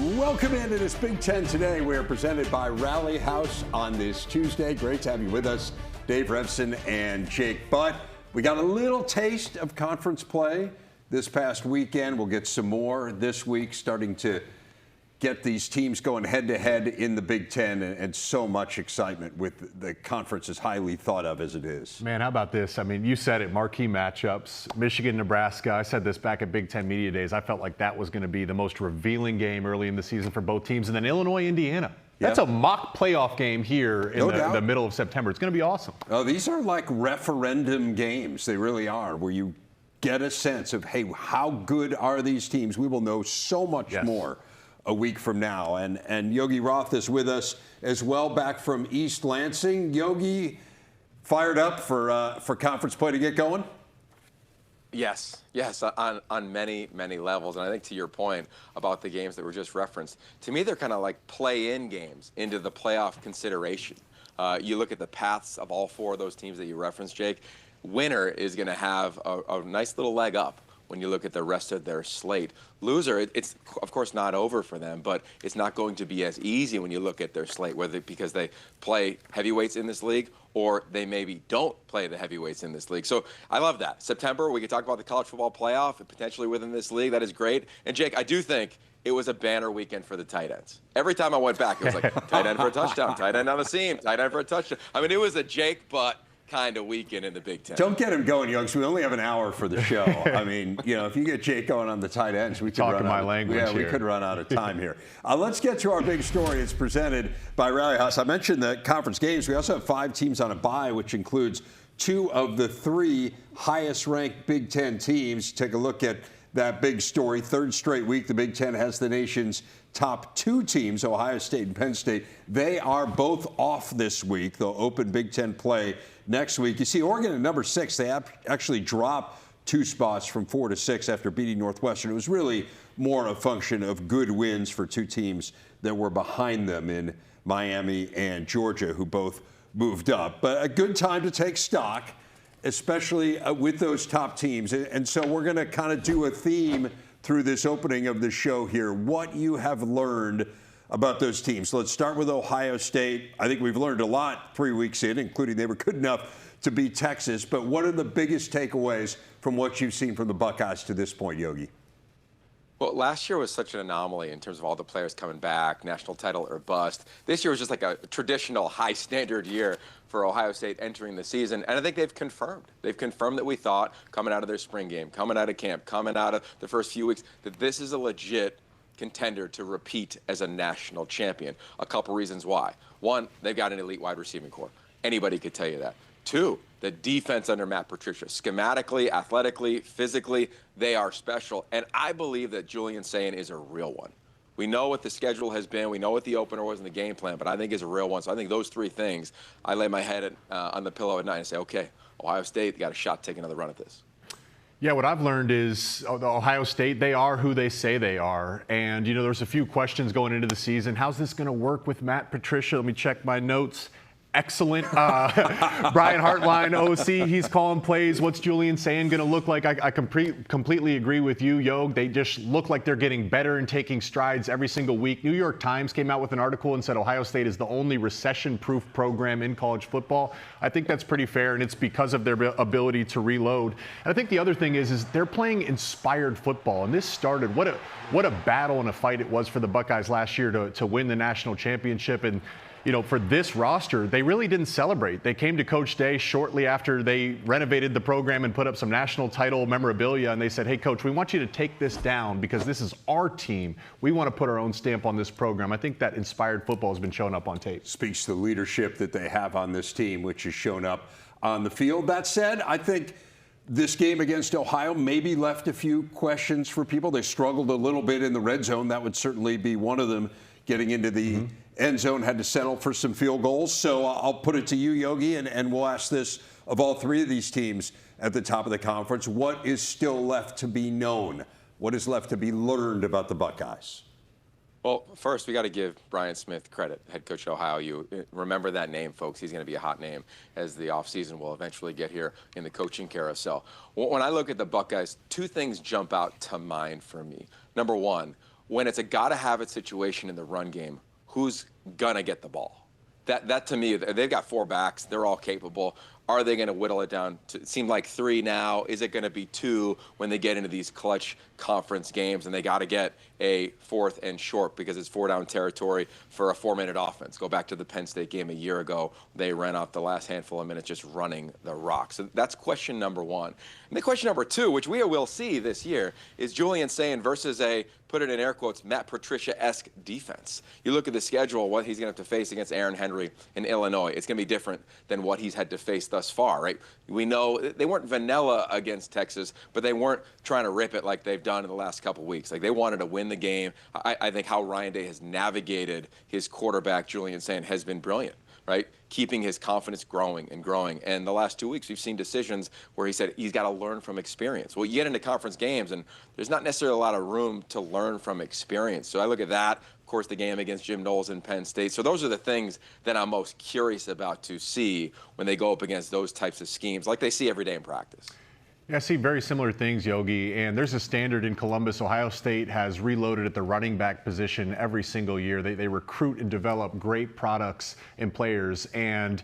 Welcome into this Big Ten Today. We are presented by Rally House on this Tuesday. Great to have you with us, Dave Revson and Jake Butt. We got a little taste of conference play this past weekend. We'll get some more this week, starting to get these teams going head-to-head in the Big Ten, and so much excitement with the conference as highly thought of as it is. Man, how about this? I mean, you said it, marquee matchups, Michigan, Nebraska. I said this back at Big Ten Media Days. I felt like that was going to be the most revealing game early in the season for both teams. And then Illinois, Indiana. That's a mock playoff game here in the middle of September. It's going to be awesome. Oh, these are like referendum games. They really are, where you get a sense of, hey, how good are these teams? We will know so much more a week from now. And Yogi Roth is with us as well, back from East Lansing. Yogi, fired up for conference play to get going? Yes, on many, many levels. And I think to your point about the games that were just referenced, to me they're kind of like play-in games into the playoff consideration. You look at the paths of all four of those teams that you referenced, Jake. Winner is going to have a nice little leg up when you look at the rest of their slate. Loser, it's of course not over for them, but it's not going to be as easy when you look at their slate, whether because they play heavyweights in this league or they maybe don't play the heavyweights in this league. So I love that. September, we can talk about the college football playoff and potentially within this league. That is great. And Jake, I do think it was a banner weekend for the tight ends. Every time I went back, it was like tight end for a touchdown, tight end on the seam, tight end for a touchdown. I mean, it was a Jake Butt kind of weekend in the Big Ten. Don't get him going, young. We only have an hour for the show. I mean, if you get Jake going on the tight ends, we could run my language. Yeah, we could run out of time here. Let's get to our big story. It's presented by Rally House. I mentioned the conference games. We also have 5 teams on a bye, which includes 2 of the 3 highest-ranked Big Ten teams. Take a look at that big story. 3rd straight week, the Big Ten has the nation's top 2 teams, Ohio State and Penn State. They are both off this week. They'll open Big Ten play next week. You see, Oregon at number 6, they actually dropped 2 spots from 4 to 6 after beating Northwestern. It was really more a function of good wins for 2 teams that were behind them in Miami and Georgia, who both moved up. But a good time to take stock, especially with those top teams. And so we're going to kind of do a theme through this opening of the show here, what you have learned about those teams. So let's start with Ohio State. I think we've learned a lot 3 weeks in, including they were good enough to beat Texas. But what are the biggest takeaways from what you've seen from the Buckeyes to this point, Yogi? Well, last year was such an anomaly in terms of all the players coming back, national title or bust. This year was just like a traditional high-standard year for Ohio State entering the season, and I think they've confirmed. They've confirmed that we thought coming out of their spring game, coming out of camp, coming out of the first few weeks, that this is a legit contender to repeat as a national champion. A couple reasons why. 1, they've got an elite wide receiving core. Anybody could tell you that. 2, the defense under Matt Patricia. Schematically, athletically, physically, they are special. And I believe that Julian Sayin is a real one. We know what the schedule has been. We know what the opener was in the game plan, but I think is a real one. So I think those 3 things, I lay my head on the pillow at night and say, okay, Ohio State got a shot to take another run at this. Yeah, what I've learned is Ohio State, they are who they say they are. And, there's a few questions going into the season. How's this going to work with Matt Patricia? Let me check my notes. Excellent. Brian Hartline, OC, he's calling plays. What's Julian Sayin going to look like? I completely agree with you, Yog. They just look like they're getting better and taking strides every single week. New York Times came out with an article and said Ohio State is the only recession-proof program in college football. I think that's pretty fair, and it's because of their ability to reload. And I think the other thing is they're playing inspired football, and this started, what a battle and a fight it was for the Buckeyes last year to win the national championship. And for this roster, they really didn't celebrate. They came to Coach Day shortly after they renovated the program and put up some national title memorabilia, and they said, hey, Coach, we want you to take this down because this is our team. We want to put our own stamp on this program. I think that inspired football has been showing up on tape. Speaks to the leadership that they have on this team, which has shown up on the field. That said, I think this game against Ohio maybe left a few questions for people. They struggled a little bit in the red zone. That would certainly be one of them. Getting into the end zone, had to settle for some field goals. So I'll put it to you, Yogi, and we'll ask this of all 3 of these teams at the top of the conference. What is still left to be known? What is left to be learned about the Buckeyes? Well, first, we got to give Brian Smith credit, head coach at Ohio. You remember that name, folks. He's going to be a hot name as the offseason will eventually get here in the coaching carousel. When I look at the Buckeyes, 2 things jump out to mind for me. Number 1, when it's a gotta-have-it situation in the run game, who's gonna get the ball? That to me, they've got 4 backs. They're all capable. Are they going to whittle it down to, it seemed like 3 now? Is it going to be 2 when they get into these clutch conference games and they got to get a 4th and short because it's 4-down territory for a 4-minute offense? Go back to the Penn State game a year ago. They ran off the last handful of minutes just running the rock. So that's question number 1. And the question number 2, which we will see this year, is Julian Sayin versus a, put it in air quotes, Matt Patricia-esque defense. You look at the schedule, what he's going to have to face against Aaron Henry in Illinois. It's going to be different than what he's had to face thus far, right? We know they weren't vanilla against Texas, but they weren't trying to rip it like they've done in the last couple weeks. Like, they wanted to win the game. I think how Ryan Day has navigated his quarterback, Julian Sayin, has been brilliant, right? Keeping his confidence growing and growing. And the last 2 weeks, we've seen decisions where he said he's got to learn from experience. Well, you get into conference games, and there's not necessarily a lot of room to learn from experience. So I look at that. Of course, the game against Jim Knowles in Penn State. So those are the things that I'm most curious about to see when they go up against those types of schemes, like they see every day in practice. Yeah, I see very similar things, Yogi, and there's a standard in Columbus. Ohio State has reloaded at the running back position every single year. They recruit and develop great products and players, and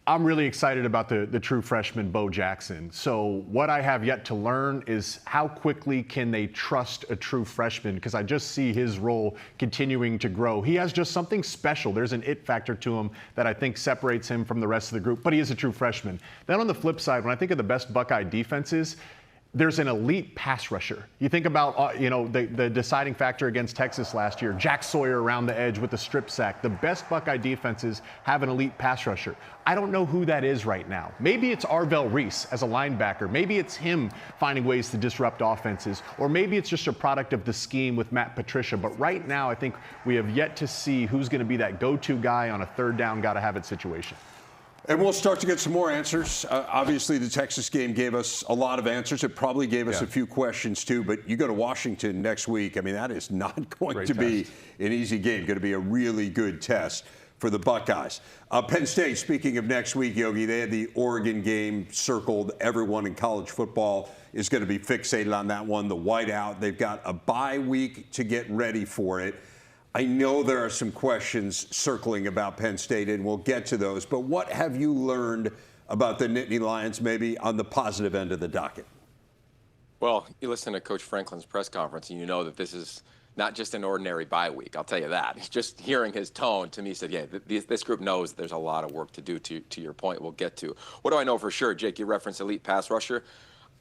I'm really excited about the true freshman, Bo Jackson. So what I have yet to learn is how quickly can they trust a true freshman, because I just see his role continuing to grow. He has just something special. There's an it factor to him that I think separates him from the rest of the group, but he is a true freshman. Then on the flip side, when I think of the best Buckeye defenses, there's an elite pass rusher. You think about, the deciding factor against Texas last year, Jack Sawyer around the edge with the strip sack. The best Buckeye defenses have an elite pass rusher. I don't know who that is right now. Maybe it's Arvell Reese as a linebacker. Maybe it's him finding ways to disrupt offenses. Or maybe it's just a product of the scheme with Matt Patricia. But right now, I think we have yet to see who's going to be that go-to guy on a 3rd down, gotta-have-it situation. And we'll start to get some more answers. Obviously, the Texas game gave us a lot of answers. It probably gave us a few questions, too. But you go to Washington next week. I mean, that is not going to be an easy game. Going to be a really good test for the Buckeyes. Penn State, speaking of next week, Yogi, they had the Oregon game circled. Everyone in college football is going to be fixated on that one, the whiteout. They've got a bye week to get ready for it. I know there are some questions circling about Penn State, and we'll get to those. But what have you learned about the Nittany Lions, maybe on the positive end of the docket? Well, you listen to Coach Franklin's press conference, and you know that this is not just an ordinary bye week. I'll tell you that. Just hearing his tone to me said, yeah, this group knows there's a lot of work to do, to your point we'll get to. What do I know for sure? Jake, you referenced elite pass rusher.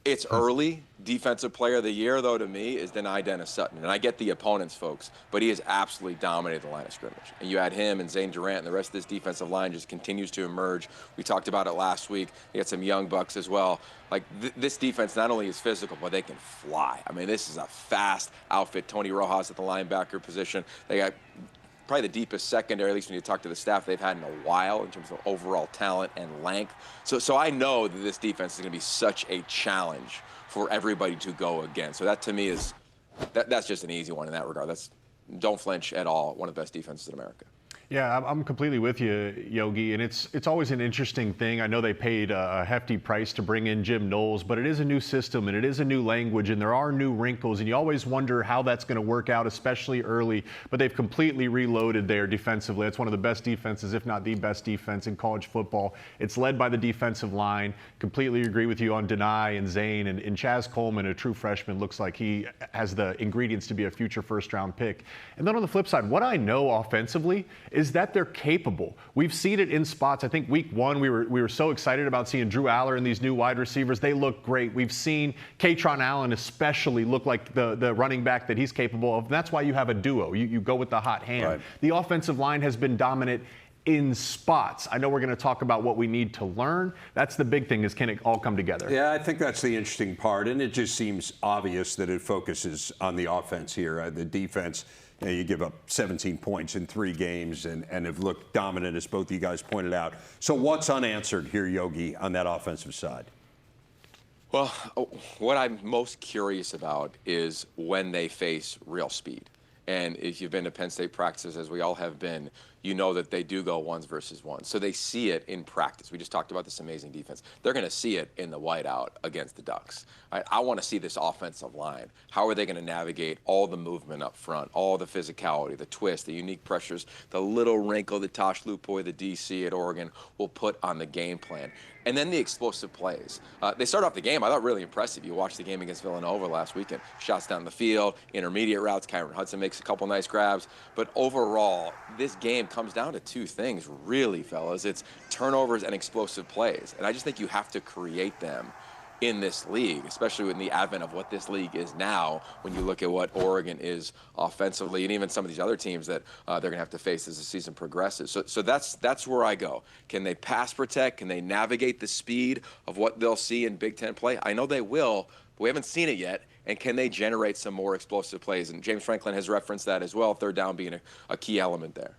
It's early. Defensive player of the year, though, to me, is Deni Dennis Sutton. And I get the opponents, folks, but he has absolutely dominated the line of scrimmage. And you add him and Zane Durant, and the rest of this defensive line just continues to emerge. We talked about it last week. They got some young bucks as well. Like, this defense not only is physical, but they can fly. I mean, this is a fast outfit. Tony Rojas at the linebacker position. They got probably the deepest secondary, at least when you talk to the staff, they've had in a while in terms of overall talent and length. So I know that this defense is going to be such a challenge for everybody to go against. So that to me is that's just an easy one in that regard. Don't flinch at all. One of the best defenses in America. Yeah, I'm completely with you, Yogi, and it's always an interesting thing. I know they paid a hefty price to bring in Jim Knowles, but it is a new system and it is a new language and there are new wrinkles, and you always wonder how that's going to work out, especially early. But they've completely reloaded there defensively. It's one of the best defenses, if not the best defense in college football. It's led by the defensive line. Completely agree with you on Deni and Zane, and Chaz Coleman, a true freshman, looks like he has the ingredients to be a future first-round pick. And then on the flip side, what I know offensively is that they're capable. We've seen it in spots. I think week 1 we were so excited about seeing Drew Aller and these new wide receivers. They look great. We've seen Katron Allen especially look like the running back that he's capable of. And that's why you have a duo. You go with the hot hand. Right. The offensive line has been dominant in spots. I know we're going to talk about what we need to learn. That's the big thing, is can it all come together? Yeah, I think that's the interesting part, and it just seems obvious that it focuses on the offense here. The defense, you give up 17 points in 3 games and have looked dominant, as both of you guys pointed out. So what's unanswered here, Yogi, on that offensive side? Well, what I'm most curious about is when they face real speed. And if you've been to Penn State practices, as we all have been, you know that they do go ones versus ones. So they see it in practice. We just talked about this amazing defense. They're going to see it in the whiteout against the Ducks. I want to see this offensive line. How are they going to navigate all the movement up front, all the physicality, the twist, the unique pressures, the little wrinkle that Tosh Lupoy, the DC at Oregon, will put on the game plan. And then the explosive plays. They start off the game, I thought, really impressive. You watched the game against Villanova last weekend. Shots down the field, intermediate routes. Kyron Hudson makes a couple nice grabs. But overall, this game comes down to two things, really, fellas. It's turnovers and explosive plays. And I just think you have to create them in this league, especially with the advent of what this league is now, when you look at what Oregon is offensively, and even some of these other teams that they're going to have to face as the season progresses. So that's where I go. Can they pass protect? Can they navigate the speed of what they'll see in Big Ten play? I know they will, but we haven't seen it yet. And can they generate some more explosive plays? And James Franklin has referenced that as well, third down being a key element there.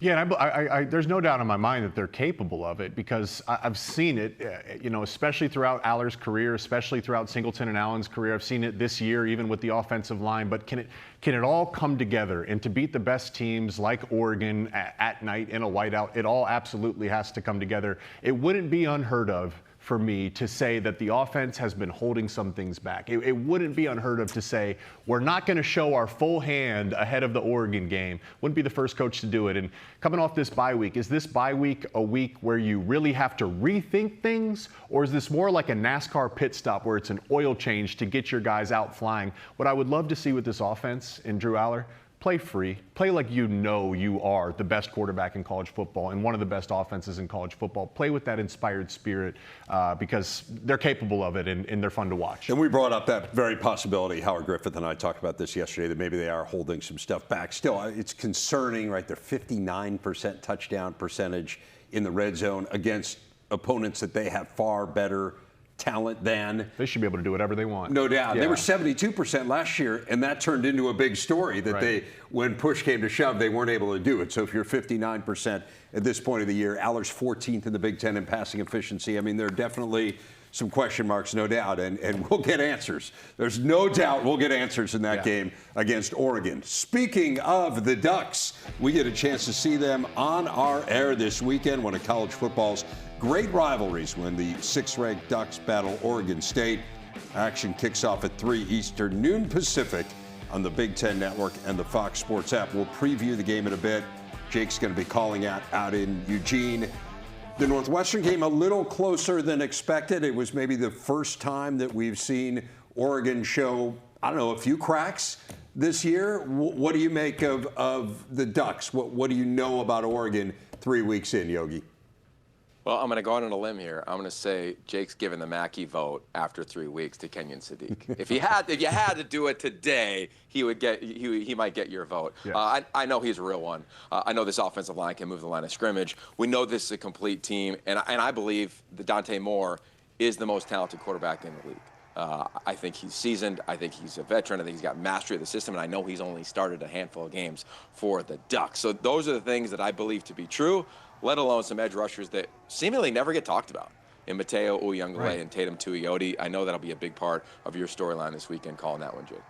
Yeah, and there's no doubt in my mind that they're capable of it, because I've seen it, especially throughout Aller's career, especially throughout Singleton and Allen's career. I've seen it this year, even with the offensive line. But can it all come together? And to beat the best teams like Oregon at night in a whiteout, it all absolutely has to come together. It wouldn't be unheard of for me to say that the offense has been holding some things back. It wouldn't be unheard of to say we're not going to show our full hand ahead of the Oregon game. Wouldn't be the first coach to do it. And coming off this bye week, is this bye week a week where you really have to rethink things? Or is this more like a NASCAR pit stop where it's an oil change to get your guys out flying? What I would love to see with this offense and Drew Aller, play free. Play like you know you are the best quarterback in college football and one of the best offenses in college football. Play with that inspired spirit because they're capable of it and they're fun to watch. And we brought up that very possibility. Howard Griffith and I talked about this yesterday, that maybe they are holding some stuff back. Still, it's concerning, right? They're 59% touchdown percentage in the red zone against opponents that they have far better talent than. They should be able to do whatever they want. No doubt. Yeah. They were 72% last year, and that turned into a big story that Right. when push came to shove, they weren't able to do it. So if you're 59% at this point of the year, Aller's 14th in the Big Ten in passing efficiency. I mean, there are definitely some question marks, no doubt, and we'll get answers. There's no doubt we'll get answers in that game against Oregon. Speaking of the Ducks, we get a chance to see them on our air this weekend, one of college football's great rivalries, when the 6th-ranked Ducks battle Oregon State. Action kicks off at 3 Eastern, noon Pacific on the Big Ten Network and the Fox Sports app. We'll preview the game in a bit. Jake's going to be calling out in Eugene. The Northwestern game a little closer than expected. It was maybe the first time that we've seen Oregon show, I don't know, a few cracks this year. What do you make of the Ducks? What do you know about Oregon 3 weeks in, Yogi? Well, I'm going to go out on a limb here. I'm going to say Jake's given the Mackey vote after 3 weeks to Kenyon Sadiq. If you had to do it today, he might get your vote. Yeah. I know he's a real one. I know this offensive line can move the line of scrimmage. We know this is a complete team, and I believe that Dante Moore is the most talented quarterback in the league. I think he's seasoned. I think he's a veteran. I think he's got mastery of the system, and I know he's only started a handful of games for the Ducks. So those are the things that I believe to be true, let alone some edge rushers that seemingly never get talked about in Mateo Uyunglele and Tatum Tuioti. I know that'll be a big part of your storyline this weekend, calling that one, Jake.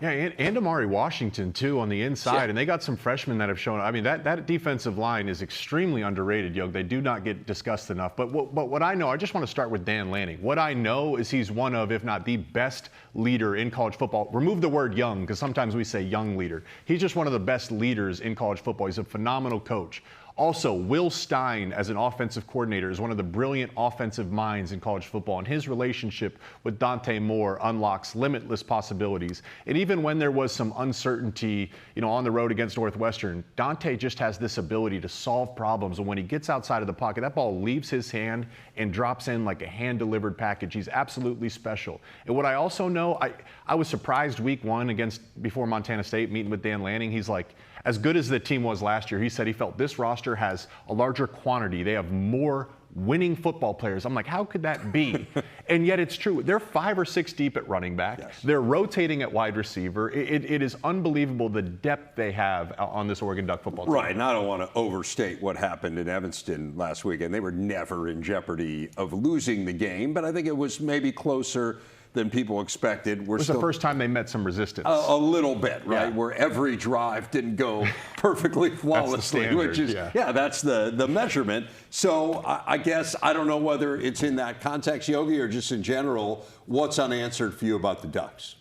Yeah, and Amari Washington, too, on the inside. And they got some freshmen that have shown. I mean, that defensive line is extremely underrated, Yogi. They do not get discussed enough. But what I know, I just want to start with Dan Lanning. What I know is he's one of, if not the best leader in college football. Remove the word young, because sometimes we say young leader. He's just one of the best leaders in college football. He's a phenomenal coach. Also, Will Stein, as an offensive coordinator, is one of the brilliant offensive minds in college football, and his relationship with Dante Moore unlocks limitless possibilities. And even when there was some uncertainty, on the road against Northwestern, Dante just has this ability to solve problems, and when he gets outside of the pocket, that ball leaves his hand and drops in like a hand-delivered package. He's absolutely special. And what I also know, I was surprised week one before Montana State, meeting with Dan Lanning. He's like, as good as the team was last year, he said he felt this roster has a larger quantity. They have more winning football players. I'm like, how could that be? And yet it's true. They're 5 or 6 deep at running back. Yes. They're rotating at wide receiver. It is unbelievable the depth they have on this Oregon Duck football team. Right, and I don't want to overstate what happened in Evanston last weekend. They were never in jeopardy of losing the game, but I think it was maybe closer than people expected. It was the first time they met some resistance. A little bit, right? Yeah. Where every drive didn't go perfectly flawlessly, which is, that's the measurement. So I guess, I don't know whether it's in that context, Yogi, or just in general, what's unanswered for you about the Ducks?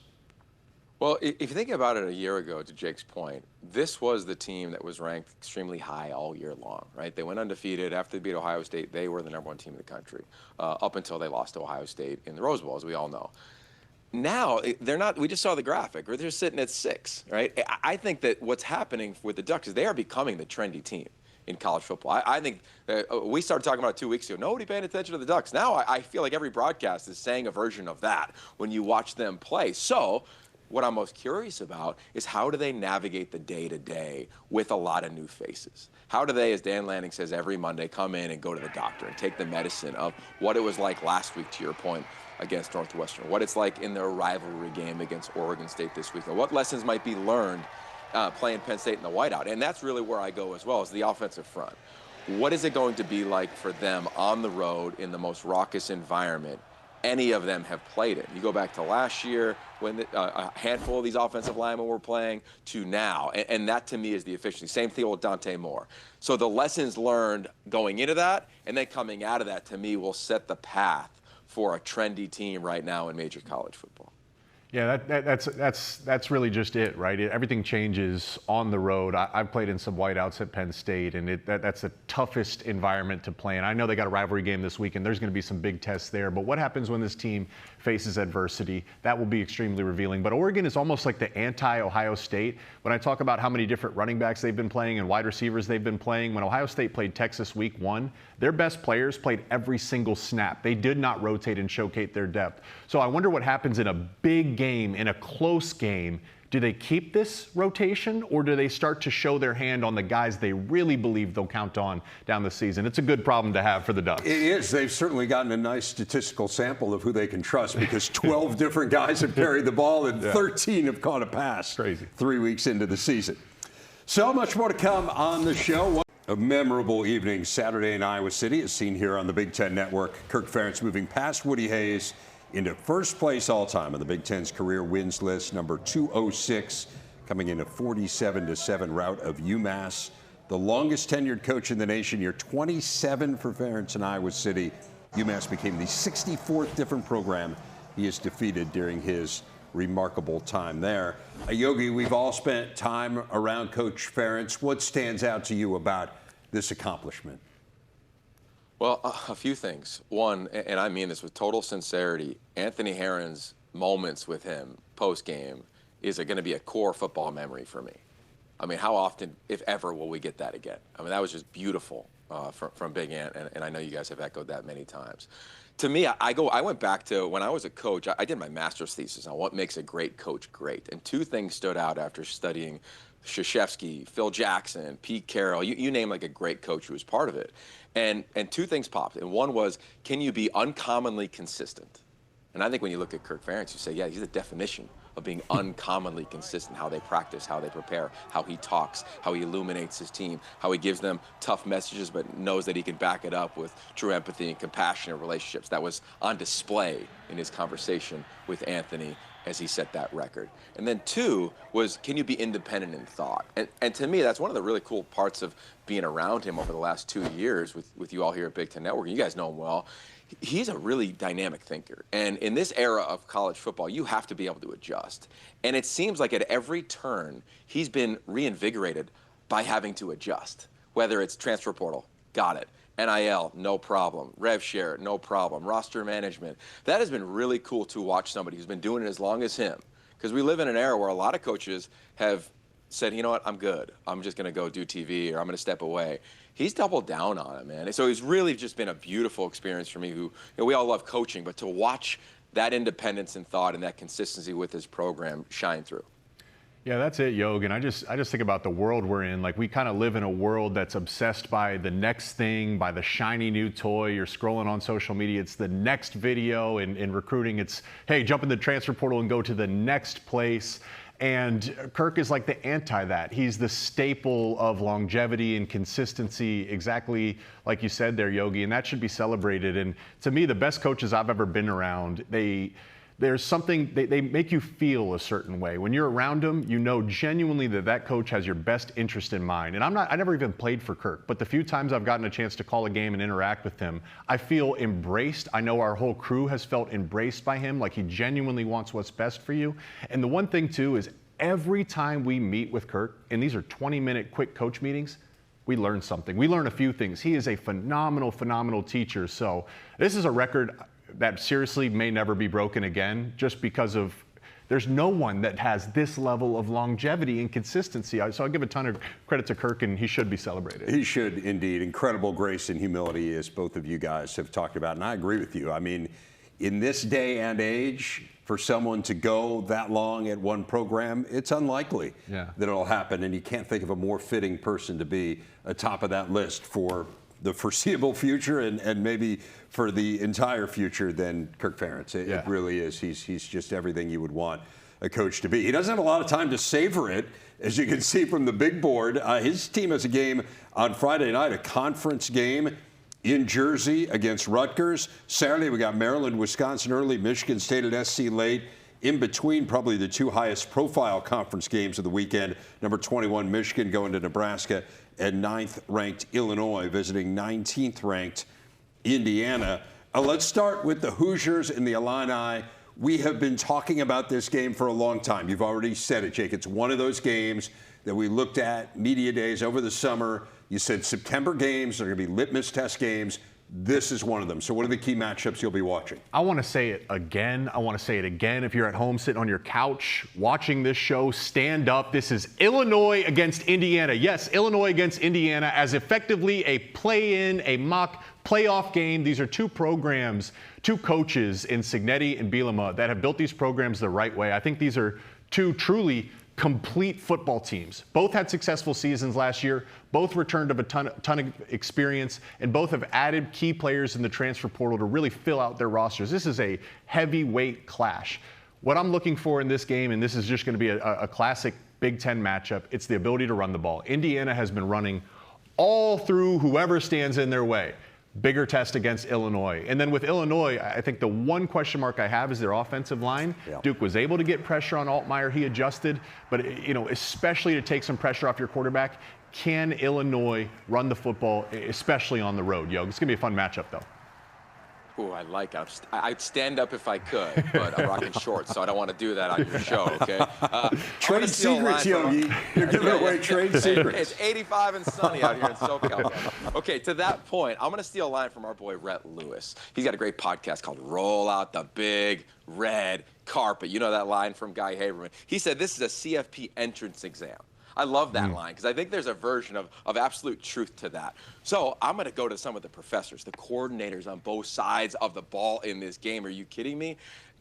Well, if you think about it a year ago, to Jake's point, this was the team that was ranked extremely high all year long, right? They went undefeated. After they beat Ohio State, they were the #1 team in the country, up until they lost to Ohio State in the Rose Bowl, as we all know. Now, they're not, we just saw the graphic, where they're sitting at 6, right? I think that what's happening with the Ducks is they are becoming the trendy team in college football. I think we started talking about it 2 weeks ago. Nobody paying attention to the Ducks. Now I feel like every broadcast is saying a version of that when you watch them play. So what I'm most curious about is how do they navigate the day-to-day with a lot of new faces? How do they, as Dan Lanning says every Monday, come in and go to the doctor and take the medicine of what it was like last week, to your point, against Northwestern, what it's like in their rivalry game against Oregon State this week, and what lessons might be learned playing Penn State in the whiteout. And that's really where I go as well, is the offensive front. What is it going to be like for them on the road in the most raucous environment any of them have played in? You go back to last year when a handful of these offensive linemen were playing, to now. And that, to me, is the efficiency. Same thing with Dante Moore. So the lessons learned going into that and then coming out of that, to me, will set the path for a trendy team right now in major college football. Yeah, that's really just it, right? Everything changes on the road. I've played in some whiteouts at Penn State, and that's the toughest environment to play in. I know they got a rivalry game this week, and there's going to be some big tests there. But what happens when this team faces adversity? That will be extremely revealing. But Oregon is almost like the anti-Ohio State. When I talk about how many different running backs they've been playing and wide receivers they've been playing, when Ohio State played Texas week 1, their best players played every single snap. They did not rotate and showcase their depth. So I wonder what happens in a big game, in a close game. Do they keep this rotation, or do they start to show their hand on the guys they really believe they'll count on down the season? It's a good problem to have for the Ducks. It is. They've certainly gotten a nice statistical sample of who they can trust, because 12 different guys have carried the ball and 13 have caught a pass. Crazy. 3 weeks into the season. So much more to come on the show. A memorable evening Saturday in Iowa City is seen here on the Big Ten Network. Kirk Ferentz moving past Woody Hayes into first place all-time on the Big Ten's career wins list, number 206, coming in a 47-7 rout of UMass. The longest tenured coach in the nation, year 27 for Ferentz in Iowa City. UMass became the 64th different program he has defeated during his remarkable time there. Yogi, we've all spent time around Coach Ferentz. What stands out to you about this accomplishment? Well, a few things. One, and I mean this with total sincerity, Anthony Herron's moments with him post-game is going to be a core football memory for me. I mean, how often, if ever, will we get that again? I mean, that was just beautiful from Big Ant, and I know you guys have echoed that many times. To me, I went back to when I was a coach. I did my master's thesis on what makes a great coach great, and two things stood out after studying Krzyzewski, Phil Jackson, Pete Carroll, you name like a great coach who was part of it. And two things popped. And one was, can you be uncommonly consistent? And I think when you look at Kirk Ferentz, you say, yeah, he's the definition of being uncommonly consistent, how they practice, how they prepare, how he talks, how he illuminates his team, how he gives them tough messages but knows that he can back it up with true empathy and compassionate relationships. That was on display in his conversation with Anthony as he set that record. And then two was, can you be independent in thought? And to me, that's one of the really cool parts of being around him over the last 2 years with you all here at Big Ten Network. You guys know him well. He's a really dynamic thinker. And in this era of college football, you have to be able to adjust. And it seems like at every turn, he's been reinvigorated by having to adjust. Whether it's transfer portal, got it. NIL, no problem. Rev share, no problem. Roster management. That has been really cool to watch somebody who's been doing it as long as him. Because we live in an era where a lot of coaches have said, you know what, I'm good. I'm just going to go do TV, or I'm going to step away. He's doubled down on it, man. So it's really just been a beautiful experience for me. Who, you know, we all love coaching, but to watch that independence in thought and that consistency with his program shine through. Yeah, that's it, Yog. And I just think about the world we're in. Like, we kind of live in a world that's obsessed by the next thing, by the shiny new toy. You're scrolling on social media, it's the next video. In recruiting, it's, hey, jump in the transfer portal and go to the next place. And Kirk is like the anti that. He's the staple of longevity and consistency, exactly like you said there, Yogi, and that should be celebrated. And to me, the best coaches I've ever been around, there's something, they make you feel a certain way. When you're around them, you know genuinely that coach has your best interest in mind. And I never even played for Kirk, but the few times I've gotten a chance to call a game and interact with him, I feel embraced. I know our whole crew has felt embraced by him, like he genuinely wants what's best for you. And the one thing too is every time we meet with Kirk, and these are 20-minute quick coach meetings, we learn something. We learn a few things. He is a phenomenal teacher. So this is a record that seriously may never be broken again, just because of there's no one that has this level of longevity and consistency. So I give a ton of credit to Kirk, and he should be celebrated. He should indeed. Incredible grace and humility, as both of you guys have talked about, and I agree with you. I mean, in this day and age, for someone to go that long at one program, it's unlikely that it'll happen, and you can't think of a more fitting person to be atop of that list for the foreseeable future and maybe for the entire future than Kirk Ferentz. It really is. He's just everything you would want a coach to be. He doesn't have a lot of time to savor it, as you can see from the big board. His team has a game on Friday night, a conference game in Jersey against Rutgers. Saturday, we got Maryland, Wisconsin early, Michigan State at SC late. In between, probably the two highest profile conference games of the weekend. Number 21, Michigan going to Nebraska, and 9th ranked Illinois visiting 19th ranked Indiana. Let's start with the Hoosiers and the Illini. We have been talking about this game for a long time. You've already said it, Jake. It's one of those games that we looked at media days over the summer. You said September games are going to be litmus test games. This is one of them. So what are the key matchups you'll be watching? I want to say it again. If you're at home sitting on your couch watching this show, stand up. This is Illinois against Indiana. Yes, Illinois against Indiana as effectively a play-in, a mock playoff game. These are two programs, two coaches in Signetti and Bielema that have built these programs the right way. I think these are two truly complete football teams. Both had successful seasons last year. Both returned of a ton of experience, and both have added key players in the transfer portal to really fill out their rosters. This is a heavyweight clash. What I'm looking for in this game, and this is just going to be a classic Big Ten matchup, it's the ability to run the ball. Indiana has been running all through whoever stands in their way. Bigger test against Illinois. And then with Illinois, I think the one question mark I have is their offensive line. Duke was able to get pressure on Altmaier. He adjusted, but especially to take some pressure off your quarterback. Can Illinois run the football, especially on the road? It's going to be a fun matchup, though. Ooh, I like it. I'd stand up if I could, but I'm rocking shorts, so I don't want to do that on your show, okay? Trade secrets, Yogi. You're giving away trade secrets. It's 85 and sunny out here in SoCal. Okay, to that point, I'm going to steal a line from our boy Rhett Lewis. He's got a great podcast called Roll Out the Big Red Carpet. You know that line from Guy Haberman. He said this is a CFP entrance exam. I love that line because I think there's a version of absolute truth to that. So I'm going to go to some of the professors, the coordinators on both sides of the ball in this game. Are you kidding me?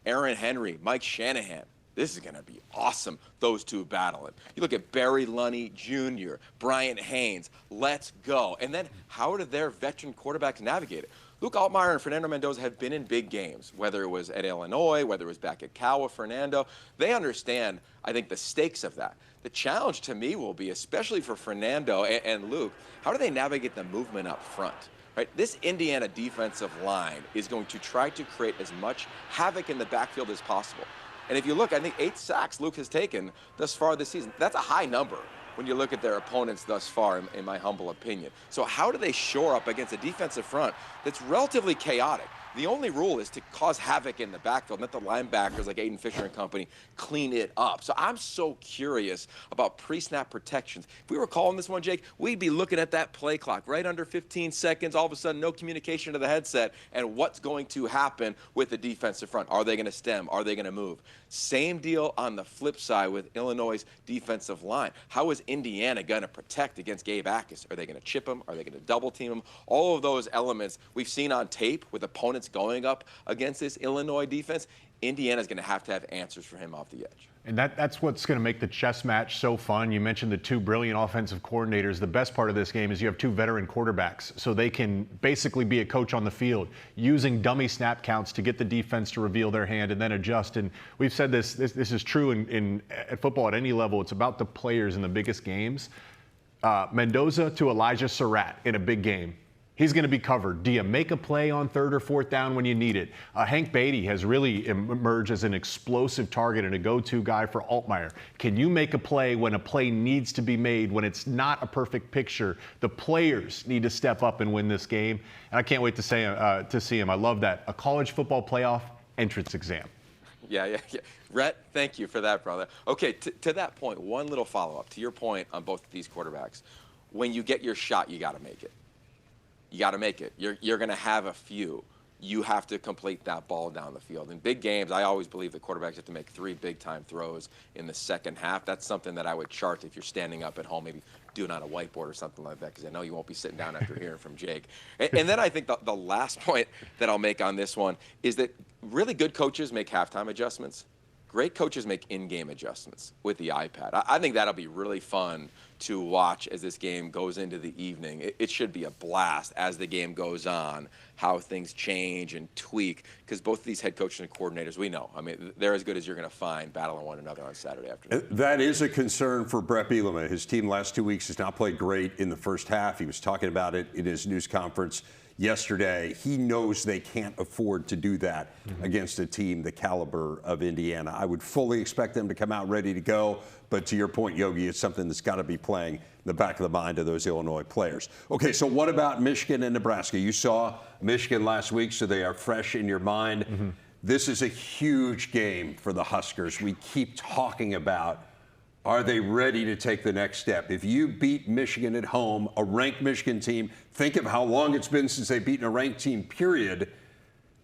Aaron Henry, Mike Shanahan. This is going to be awesome, those two battling. You look at Barry Lunney Jr., Bryant Haynes. Let's go. And then how do their veteran quarterbacks navigate it? Luke Altmaier and Fernando Mendoza have been in big games, whether it was at Illinois, whether it was back at Cal with Fernando. They understand, I think, the stakes of that. The challenge to me will be, especially for Fernando and Luke, how do they navigate the movement up front? Right? This Indiana defensive line is going to try to create as much havoc in the backfield as possible. And if you look, I think 8 sacks Luke has taken thus far this season. That's a high number when you look at their opponents thus far, in my humble opinion. So how do they shore up against a defensive front that's relatively chaotic? The only rule is to cause havoc in the backfield, let the linebackers like Aiden Fisher and company clean it up. So I'm so curious about pre-snap protections. If we were calling this one, Jake, we'd be looking at that play clock right under 15 seconds, all of a sudden no communication to the headset, and what's going to happen with the defensive front. Are they going to stem? Are they going to move? Same deal on the flip side with Illinois' defensive line. How is Indiana going to protect against Gabe Akis? Are they going to chip him? Are they going to double team him? All of those elements we've seen on tape with opponents going up against this Illinois defense. Indiana's going to have answers for him off the edge. And that's what's going to make the chess match so fun. You mentioned the two brilliant offensive coordinators. The best part of this game is you have two veteran quarterbacks, so they can basically be a coach on the field, using dummy snap counts to get the defense to reveal their hand and then adjust. And we've said this is true at football at any level. It's about the players in the biggest games. Mendoza to Elijah Surratt in a big game. He's going to be covered. Do you make a play on 3rd or 4th down when you need it? Hank Beatty has really emerged as an explosive target and a go-to guy for Altmaier. Can you make a play when a play needs to be made, when it's not a perfect picture? The players need to step up and win this game. And I can't wait to see him. I love that. A college football playoff entrance exam. Yeah. Rhett, thank you for that, brother. Okay, to that point, one little follow-up. To your point on both of these quarterbacks, when you get your shot, you got to make it. You got to make it. You're going to have a few. You have to complete that ball down the field. In big games, I always believe that quarterbacks have to make 3 big-time throws in the second half. That's something that I would chart if you're standing up at home, maybe do it on a whiteboard or something like that, because I know you won't be sitting down after hearing from Jake. And then I think the last point that I'll make on this one is that really good coaches make halftime adjustments. Great coaches make in-game adjustments with the iPad. I think that'll be really fun to watch as this game goes into the evening. It should be a blast as the game goes on, how things change and tweak, because both of these head coaches and coordinators, we know, I mean, they're as good as you're going to find battling one another on Saturday afternoon. That is a concern for Brett Bielema. His team last 2 weeks has not played great in the first half. He was talking about it in his news conference yesterday. He knows they can't afford to do that against a team the caliber of Indiana. I would fully expect them to come out ready to go, but to your point, Yogi, it's something that's got to be playing in the back of the mind of those Illinois players. Okay, so what about Michigan and Nebraska? You saw Michigan last week, so they are fresh in your mind. This is a huge game for the Huskers. We keep talking about, are they ready to take the next step? If you beat Michigan at home, a ranked Michigan team, think of how long it's been since they've beaten a ranked team, period.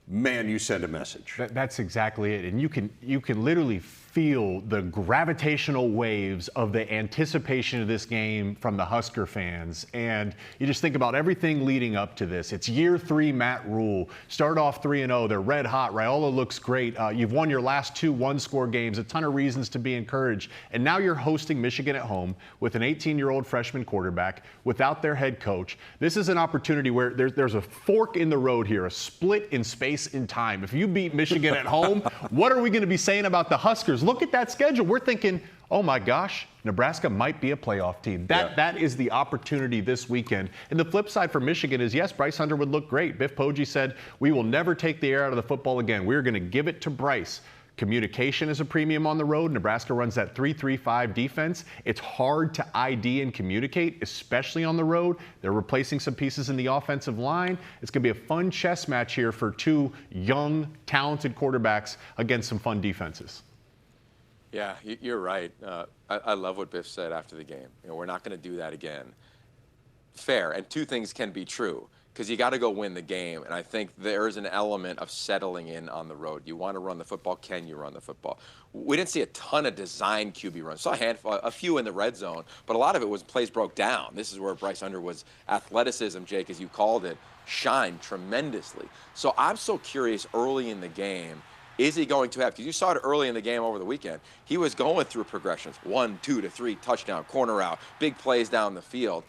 Man, you send a message. That's exactly it. And you can literally feel the gravitational waves of the anticipation of this game from the Husker fans. And you just think about everything leading up to this. It's year 3 Matt Rule. Start off 3-0. They're red hot. Raiola looks great. You've won your last 2 one-score games. A ton of reasons to be encouraged. And now you're hosting Michigan at home with an 18-year-old freshman quarterback without their head coach. This is an opportunity where there's a fork in the road here, a split in space and time. If you beat Michigan at home, what are we going to be saying about the Huskers? Look at that schedule. We're thinking, oh my gosh, Nebraska might be a playoff team. That is the opportunity this weekend. And the flip side for Michigan is, yes, Bryce Hunter would look great. Biff Poggi said, we will never take the air out of the football again. We're going to give it to Bryce. Communication is a premium on the road. Nebraska runs that 3-3-5 defense. It's hard to ID and communicate, especially on the road. They're replacing some pieces in the offensive line. It's going to be a fun chess match here for 2 young, talented quarterbacks against some fun defenses. Yeah, you're right. I love what Biff said after the game. We're not going to do that again. Fair, and 2 things can be true, because you got to go win the game, and I think there is an element of settling in on the road. You want to run the football, can you run the football? We didn't see a ton of design QB runs. Saw a few in the red zone, but a lot of it was plays broke down. This is where Bryce Underwood's athleticism, Jake, as you called it, shined tremendously. So I'm so curious early in the game, is he going to have, because you saw it early in the game over the weekend, he was going through progressions, 1, 2 to 3, touchdown, corner out, big plays down the field.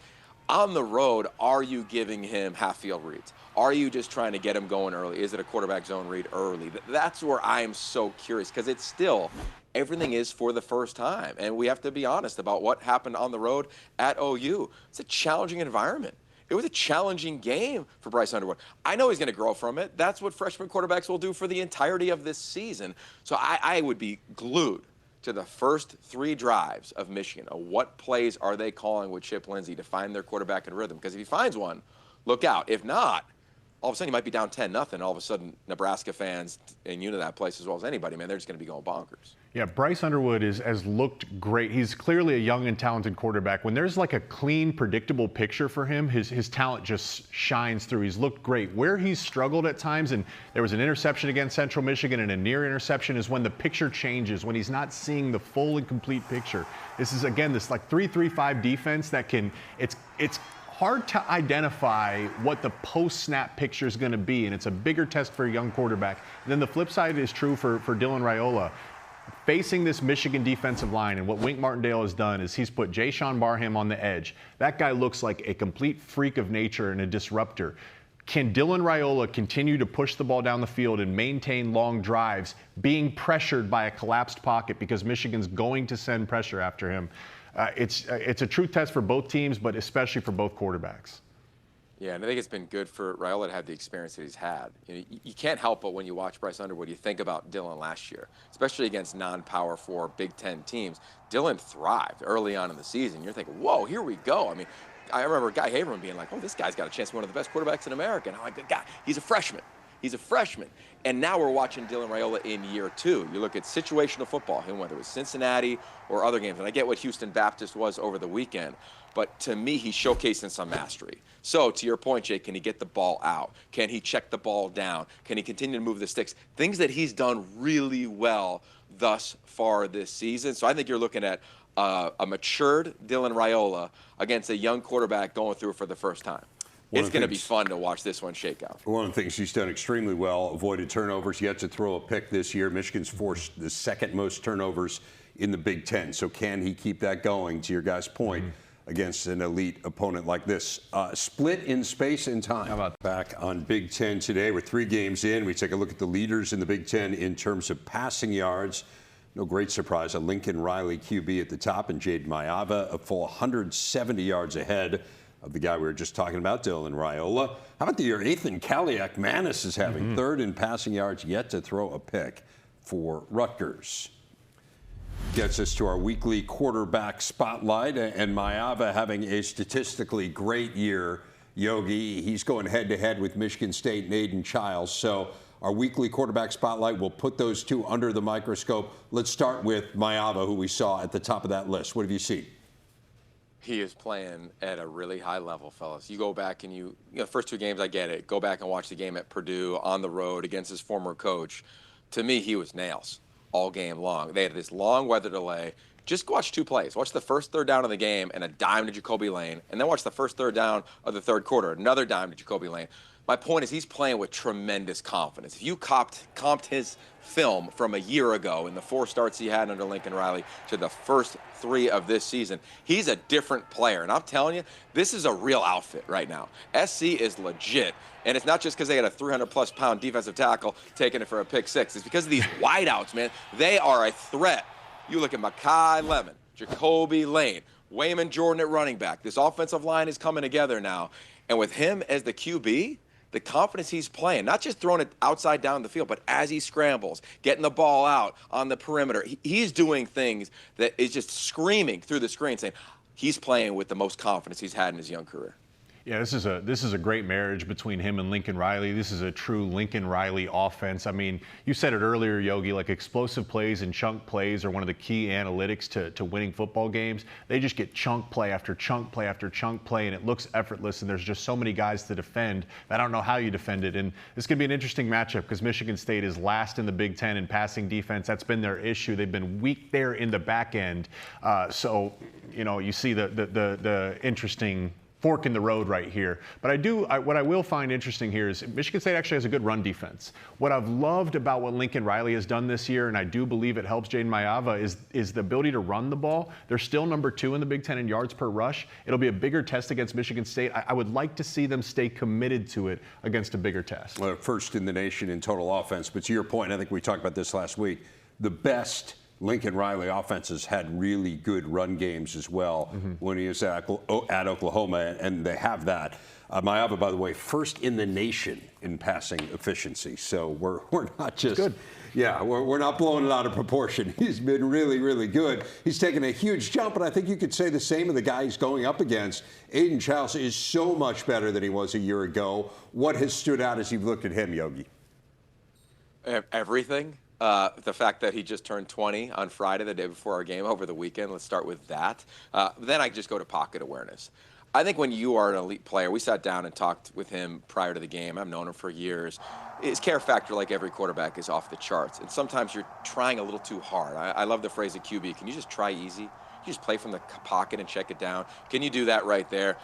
On the road, are you giving him half-field reads? Are you just trying to get him going early? Is it a quarterback zone read early? That's where I'm so curious, because it's still, everything is for the first time. And we have to be honest about what happened on the road at OU. It's a challenging environment. It was a challenging game for Bryce Underwood. I know he's going to grow from it. That's what freshman quarterbacks will do for the entirety of this season. So I would be glued to the first 3 drives of Michigan. What plays are they calling with Chip Lindsey to find their quarterback in rhythm? Because if he finds one, look out. If not, all of a sudden you might be down 10-0. All of a sudden, Nebraska fans, and you know that place as well as anybody, man, they're just going to be going bonkers. Yeah, Bryce Underwood has looked great. He's clearly a young and talented quarterback. When there's like a clean, predictable picture for him, his talent just shines through. He's looked great. Where he's struggled at times, and there was an interception against Central Michigan and a near interception, is when the picture changes, when he's not seeing the full and complete picture. This is, again, this like 3-3-5 defense that can, it's hard to identify what the post-snap picture is going to be, and it's a bigger test for a young quarterback. And then the flip side is true for Dylan Raiola. Facing this Michigan defensive line, and what Wink Martindale has done is he's put Jayshon Barham on the edge. That guy looks like a complete freak of nature and a disruptor. Can Dylan Raiola continue to push the ball down the field and maintain long drives, being pressured by a collapsed pocket because Michigan's going to send pressure after him? It's a true test for both teams, but especially for both quarterbacks. Yeah, and I think it's been good for Raiola to have the experience that he's had. You can't help but when you watch Bryce Underwood, you think about Dylan last year, especially against non-Power 4 Big Ten teams. Dylan thrived early on in the season. You're thinking, whoa, here we go. I mean, I remember Guy Haberman being like, oh, this guy's got a chance to be one of the best quarterbacks in America. And I'm like, God, he's a freshman. He's a freshman. And now we're watching Dylan Raiola in year 2. You look at situational football, whether it was Cincinnati or other games. And I get what Houston Baptist was over the weekend. But to me, he's showcasing some mastery. So to your point, Jake, can he get the ball out? Can he check the ball down? Can he continue to move the sticks? Things that he's done really well thus far this season. So I think you're looking at a matured Dylan Raiola against a young quarterback going through it for the first time. It's going to be fun to watch this one shake out. One of the things he's done extremely well, avoided turnovers, yet to throw a pick this year. Michigan's forced the second most turnovers in the Big Ten. So can he keep that going, to your guys' point, against an elite opponent like this? Split in space and time. How about back on Big Ten today? We're 3 games in. We take a look at the leaders in the Big Ten in terms of passing yards. No great surprise, a Lincoln Riley QB at the top, and Jade Mayava a full 170 yards ahead of the guy we were just talking about, Dylan Raiola. How about the year Ethan Kaliak-Manis is having? 3rd in passing yards, yet to throw a pick for Rutgers. Gets us to our weekly quarterback spotlight, and Mayava having a statistically great year. Yogi, he's going head-to-head with Michigan State and Aiden Childs. So our weekly quarterback spotlight, we'll put those two under the microscope. Let's start with Mayava, who we saw at the top of that list. What have you seen? He is playing at a really high level, fellas. You go back and you know, first 2 games, I get it. Go back and watch the game at Purdue on the road against his former coach. To me, he was nails all game long. They had this long weather delay. Just watch 2 plays. Watch the first 3rd down of the game and a dime to Jacoby Lane, and then watch the first 3rd down of the 3rd quarter, another dime to Jacoby Lane. My point is he's playing with tremendous confidence. If you comped his film from a year ago in the 4 starts he had under Lincoln Riley to the first 3 of this season, he's a different player. And I'm telling you, this is a real outfit right now. SC is legit. And it's not just because they had a 300-plus pound defensive tackle taking it for a pick 6. It's because of these wideouts, man. They are a threat. You look at Makai Lemon, Jacoby Lane, Wayman Jordan at running back. This offensive line is coming together now. And with him as the QB, the confidence he's playing, not just throwing it outside down the field, but as he scrambles, getting the ball out on the perimeter, he's doing things that is just screaming through the screen, saying he's playing with the most confidence he's had in his young career. Yeah, this is a great marriage between him and Lincoln Riley. This is a true Lincoln Riley offense. I mean, you said it earlier, Yogi, like explosive plays and chunk plays are one of the key analytics to winning football games. They just get chunk play after chunk play after chunk play, and it looks effortless, and there's just so many guys to defend. I don't know how you defend it, and this could be an interesting matchup because Michigan State is last in the Big Ten in passing defense. That's been their issue. They've been weak there in the back end. So, you know, you see the interesting fork in the road right here. But what I will find interesting here is Michigan State actually has a good run defense. What I've loved about what Lincoln Riley has done this year, and I do believe it helps Jaden Mayava, is the ability to run the ball. They're still number 2 in the Big Ten in yards per rush. It'll be a bigger test against Michigan State. I would like to see them stay committed to it against a bigger test. Well, first in the nation in total offense. But to your point, I think we talked about this last week, the best Lincoln Riley offenses had really good run games as well when he was at Oklahoma, and they have that. Mayava, by the way, first in the nation in passing efficiency. So we're not just good. Yeah, we're not blowing it out of proportion. He's been really, really good. He's taken a huge jump, and I think you could say the same of the guy he's going up against. Aiden Childs is so much better than he was a year ago. What has stood out as you've looked at him, Yogi? Everything. The fact that he just turned 20 on Friday, the day before our game over the weekend. Let's start with that. Then I just go to pocket awareness. I think when you are an elite player, we sat down and talked with him prior to the game. I've known him for years. His care factor, like every quarterback, is off the charts. And sometimes you're trying a little too hard. I love the phrase of QB. Can you just try easy? You just play from the pocket and check it down. Can you do that right there?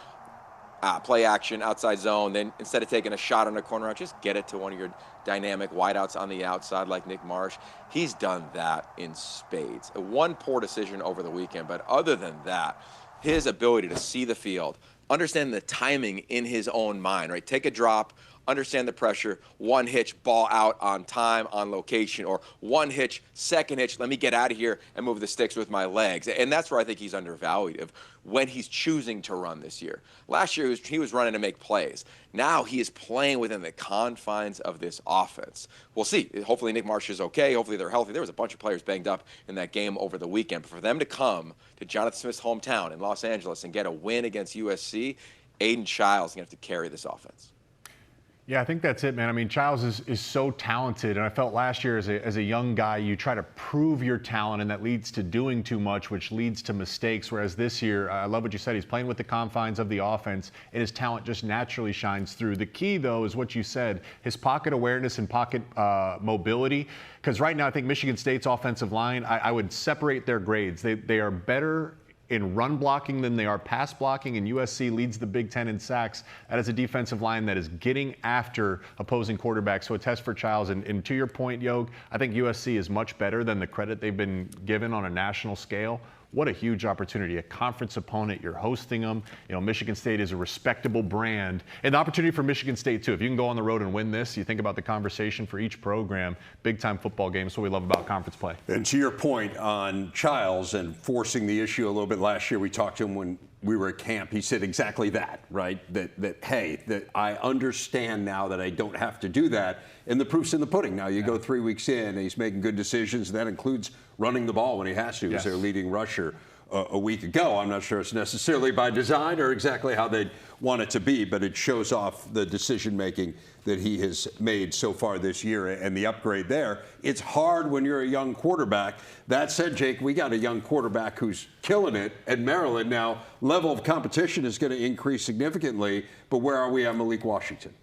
Play action, outside zone, then instead of taking a shot on a corner out, just get it to one of your dynamic wideouts on the outside like Nick Marsh. He's done that in spades. One poor decision over the weekend, but other than that, his ability to see the field, understand the timing in his own mind, right? Take a drop understand the pressure, one hitch, ball out on time, on location, or one hitch, second hitch, let me get out of here and move the sticks with my legs. And that's where I think he's undervalued of when he's choosing to run this year. Last year, he was running to make plays. Now he is playing within the confines of this offense. We'll see. Hopefully Nick Marsh is okay. Hopefully they're healthy. There was a bunch of players banged up in that game over the weekend. But for them to come to Jonathan Smith's hometown in Los Angeles and get a win against USC, Aiden Childs is going to have to carry this offense. Yeah, I think that's it, man. I mean, Childs is so talented, and I felt last year as a young guy, you try to prove your talent, and that leads to doing too much, which leads to mistakes, whereas this year, I love what you said, he's playing with the confines of the offense, and his talent just naturally shines through. The key, though, is what you said, his pocket awareness and pocket mobility, because right now I think Michigan State's offensive line, I would separate their grades. They are better in run blocking than they are pass blocking, and USC leads the Big Ten in sacks. That is a defensive line that is getting after opposing quarterbacks. So a test for Childs. And to your point, Yog, I think USC is much better than the credit they've been given on a national scale. What a huge opportunity. A conference opponent, you're hosting them. You know, Michigan State is a respectable brand. And the opportunity for Michigan State, too. If you can go on the road and win this, you think about the conversation for each program. Big-time football games. That's what we love about conference play. And to your point on Childs and forcing the issue a little bit last year, we talked to him when we were at camp. He said exactly that, right? That I understand now that I don't have to do that. And the proof's in the pudding. Now you go 3 weeks in, and he's making good decisions. That includes running the ball when he has to. He's their leading rusher a week ago. I'm not sure it's necessarily by design or exactly how they want it to be, but it shows off the decision-making that he has made so far this year and the upgrade there. It's hard when you're a young quarterback. That said, Jake, we got a young quarterback who's killing it at Maryland. Now, level of competition is going to increase significantly, but where are we on Malik Washington?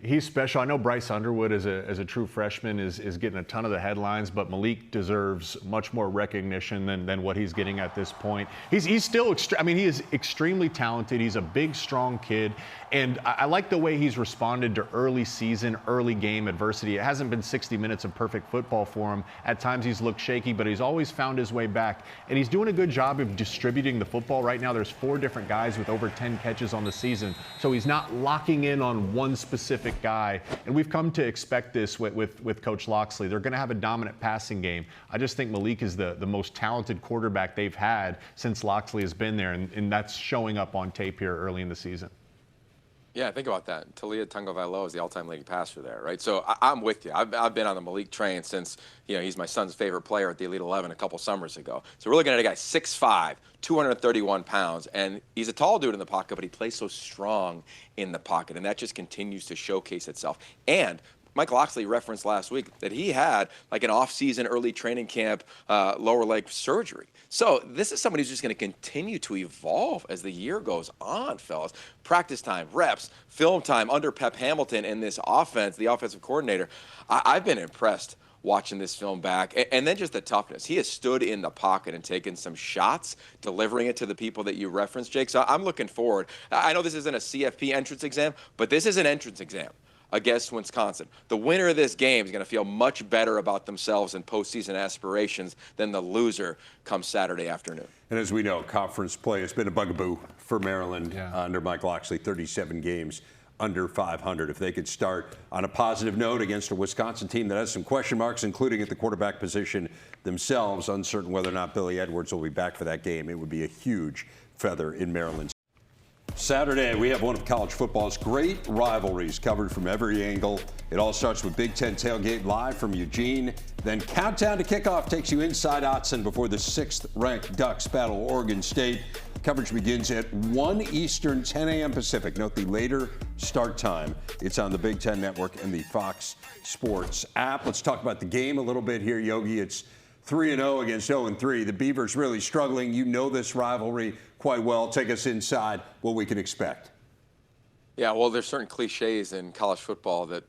He's special. I know Bryce Underwood as a true freshman is getting a ton of the headlines, but Malik deserves much more recognition than what he's getting at this point. He's still, he is extremely talented. He's a big, strong kid, and I like the way he's responded to early season, early game adversity. It hasn't been 60 minutes of perfect football for him. At times he's looked shaky, but he's always found his way back, and he's doing a good job of distributing the football. Right now there's 4 different guys with over 10 catches on the season, so he's not locking in on one specific guy, and we've come to expect this with Coach Loxley. They're going to have a dominant passing game. I just think Malik is the most talented quarterback they've had since Loxley has been there, and that's showing up on tape here early in the season. Yeah, think about that. Talia Tagovailoa is the all-time leading passer there, right? So I'm with you. I've been on the Malik train since, he's my son's favorite player at the Elite 11 a couple summers ago. So we're looking at a guy 6'5", 231 pounds, and he's a tall dude in the pocket, but he plays so strong in the pocket, and that just continues to showcase itself. And Mike Loxley referenced last week that he had like an off-season early training camp lower leg surgery. So this is somebody who's just going to continue to evolve as the year goes on, fellas. Practice time, reps, film time under Pep Hamilton in this offense, the offensive coordinator. I've been impressed watching this film back. And then just the toughness. He has stood in the pocket and taken some shots, delivering it to the people that you referenced, Jake. So I'm looking forward. I know this isn't a CFP entrance exam, but this is an entrance exam against Wisconsin. The winner of this game is going to feel much better about themselves and postseason aspirations than the loser come Saturday afternoon. And as we know, conference play has been a bugaboo for Maryland under Mike Loxley, 37 games under 500. If they could start on a positive note against a Wisconsin team that has some question marks, including at the quarterback position themselves, uncertain whether or not Billy Edwards will be back for that game, it would be a huge feather in Maryland's. Saturday, we have one of college football's great rivalries covered from every angle. It all starts with Big Ten Tailgate live from Eugene. Then countdown to kickoff takes you inside Autzen before the 6th-ranked Ducks battle Oregon State. Coverage begins at 1 Eastern, 10 a.m. Pacific. Note the later start time. It's on the Big Ten Network and the Fox Sports app. Let's talk about the game a little bit here, Yogi. It's 3-0 against 0-3. The Beavers really struggling. You know this rivalry quite well. Take us inside what we can expect. Yeah, well, there's certain cliches in college football that,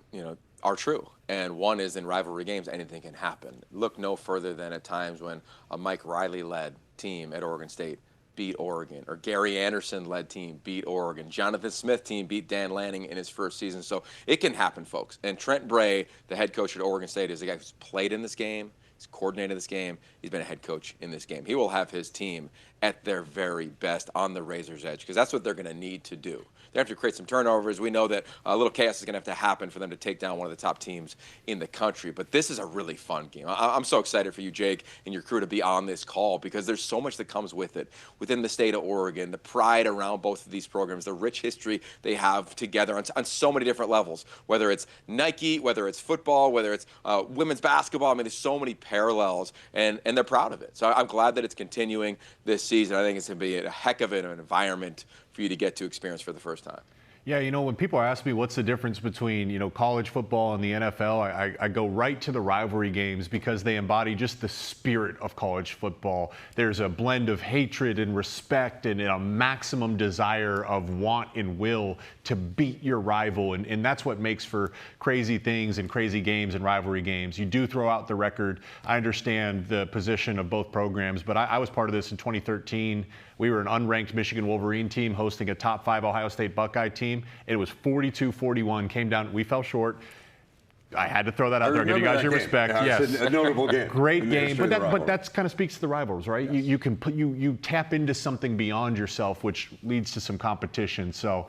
are true. And one is in rivalry games, anything can happen. Look no further than at times when a Mike Riley-led team at Oregon State beat Oregon, or Gary Anderson-led team beat Oregon. Jonathan Smith team beat Dan Lanning in his first season. So it can happen, folks. And Trent Bray, the head coach at Oregon State, is a guy who's played in this game. He's coordinated this game. He's been a head coach in this game. He will have his team at their very best on the razor's edge, because that's what they're going to need to do. They have to create some turnovers. We know that a little chaos is going to have to happen for them to take down one of the top teams in the country. But this is a really fun game. I'm so excited for you, Jake, and your crew to be on this call, because there's so much that comes with it within the state of Oregon, the pride around both of these programs, the rich history they have together on so many different levels, whether it's Nike, whether it's football, whether it's women's basketball. I mean, there's so many parallels, and they're proud of it. So I'm glad that it's continuing this season. I think it's going to be a heck of an environment for you to get to experience for the first time. Yeah, when people ask me what's the difference between, college football and the NFL, I go right to the rivalry games, because they embody just the spirit of college football. There's a blend of hatred and respect and a maximum desire of want and will to beat your rival. And that's what makes for crazy things and crazy games and rivalry games. You do throw out the record. I understand the position of both programs, but I was part of this in 2013. We were an unranked Michigan Wolverine team hosting a top 5 Ohio State Buckeye team. It was 42-41, came down. We fell short. I had to throw that out there. Give you guys your respect. Yeah, yes, it's a notable game. Great game, but that kind of speaks to the rivals, right? You tap into something beyond yourself, which leads to some competition. So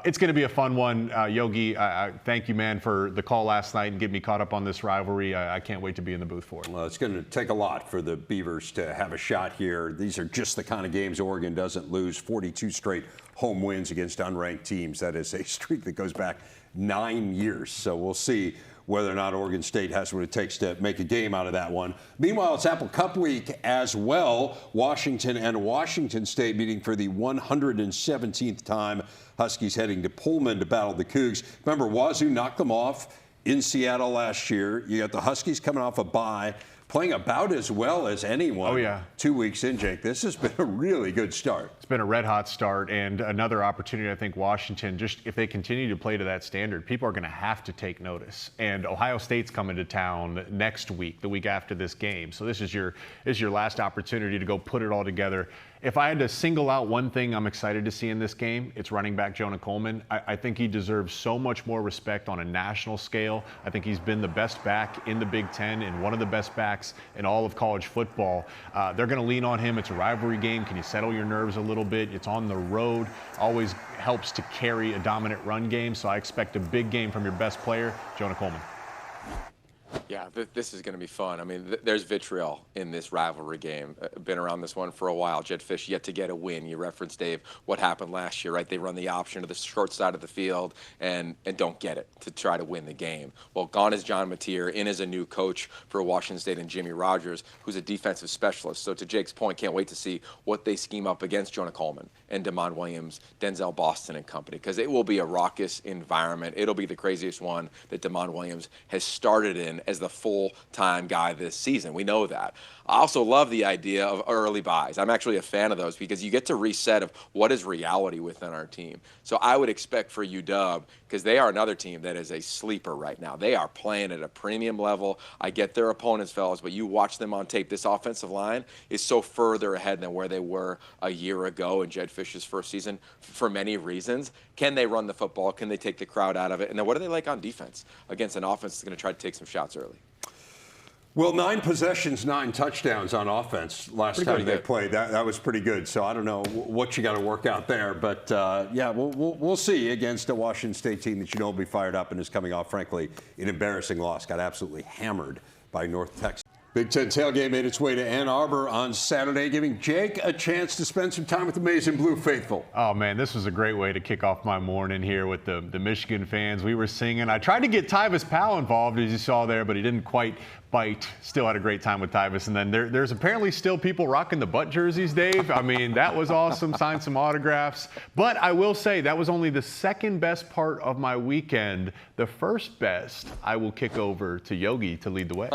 it's going to be a fun one. Yogi, I thank you, man, for the call last night and getting me caught up on this rivalry. I can't wait to be in the booth for it. Well, it's going to take a lot for the Beavers to have a shot here. These are just the kind of games Oregon doesn't lose. 42 straight home wins against unranked teams. That is a streak that goes back 9 years. So we'll see whether or not Oregon State has what it takes to make a game out of that one. Meanwhile, it's Apple Cup week as well. Washington and Washington State meeting for the 117th time. Huskies heading to Pullman to battle the Cougs. Remember, Wazoo knocked them off in Seattle last year. You got the Huskies coming off a bye, playing about as well as anyone. Oh, yeah. 2 weeks in, Jake. This has been a really good start. It's been a red-hot start, and another opportunity. I think Washington, just if they continue to play to that standard, people are going to have to take notice. And Ohio State's coming to town next week, the week after this game. So this is your last opportunity to go put it all together. If I had to single out one thing I'm excited to see in this game, it's running back Jonah Coleman. I think he deserves so much more respect on a national scale. I think he's been the best back in the Big Ten and one of the best backs in all of college football. They're going to lean on him. It's a rivalry game. Can you settle your nerves a little bit? It's on the road. Always helps to carry a dominant run game. So I expect a big game from your best player, Jonah Coleman. Yeah, this is going to be fun. I mean, there's vitriol in this rivalry game. Been around this one for a while. Jedd Fisch yet to get a win. You referenced, Dave, what happened last year, right? They run the option to the short side of the field and don't get it to try to win the game. Well, gone is John Mateer, in as a new coach for Washington State, and Jimmy Rogers, who's a defensive specialist. So to Jake's point, can't wait to see what they scheme up against Jonah Coleman and Damon Williams, Denzel Boston and company, because it will be a raucous environment. It'll be the craziest one that Damon Williams has started in as the full-time guy this season. We know that. I also love the idea of early buys. I'm actually a fan of those, because you get to reset of what is reality within our team. So I would expect for UW, because they are another team that is a sleeper right now. They are playing at a premium level. I get their opponents, fellas, but you watch them on tape. This offensive line is so further ahead than where they were a year ago in Jedd Fisch's first season for many reasons. Can they run the football? Can they take the crowd out of it? And then what are they like on defense against an offense that's going to try to take some shots early? Well, 9 possessions, 9 touchdowns on offense last time they played. That was pretty good. So I don't know what you got to work out there. But, yeah, we'll see against a Washington State team that will be fired up and is coming off, frankly, an embarrassing loss. Got absolutely hammered by North Texas. Big Ten Tailgate made its way to Ann Arbor on Saturday, giving Jake a chance to spend some time with the Maize and Blue faithful. Oh, man, this was a great way to kick off my morning here with the Michigan fans. We were singing. I tried to get Tyvis Powell involved, as you saw there, but he didn't quite bite. Still had a great time with Tyvis. And then there's apparently still people rocking the butt jerseys, Dave. I mean, that was awesome. Signed some autographs. But I will say that was only the second best part of my weekend. The first best, I will kick over to Yogi to lead the way.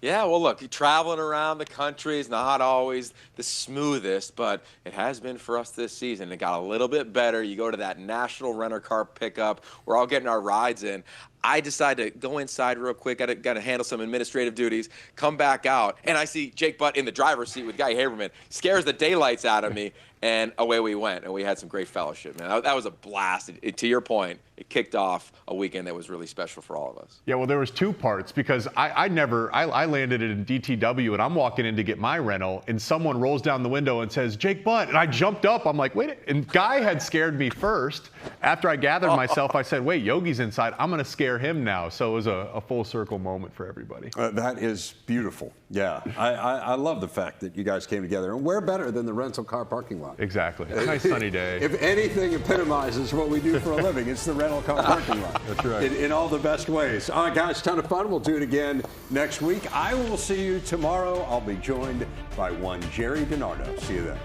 Yeah, well, look, traveling around the country is not always the smoothest, but it has been for us this season. It got a little bit better. You go to that national renter car pickup. We're all getting our rides in. I decide to go inside real quick, got to handle some administrative duties, come back out, and I see Jake Butt in the driver's seat with Guy Haberman. Scares the daylights out of me, and away we went, and we had some great fellowship, man. That was a blast. To your point, it kicked off a weekend that was really special for all of us. Yeah, well, there was two parts because I landed in DTW, and I'm walking in to get my rental, and someone rolls down the window and says, Jake Butt, and I jumped up. I'm like, wait, and Guy had scared me first. After I gathered myself, I said, wait, Yogi's inside. I'm going to scare him now. So it was a full circle moment for everybody. That is beautiful. Yeah, I love the fact that you guys came together. And where better than the rental car parking lot? Exactly. A nice sunny day. If anything epitomizes what we do for a living, it's the rental car parking lot. That's right. In all the best ways. All right, guys, ton of fun. We'll do it again next week. I will see you tomorrow. I'll be joined by one Jerry DiNardo. See you then.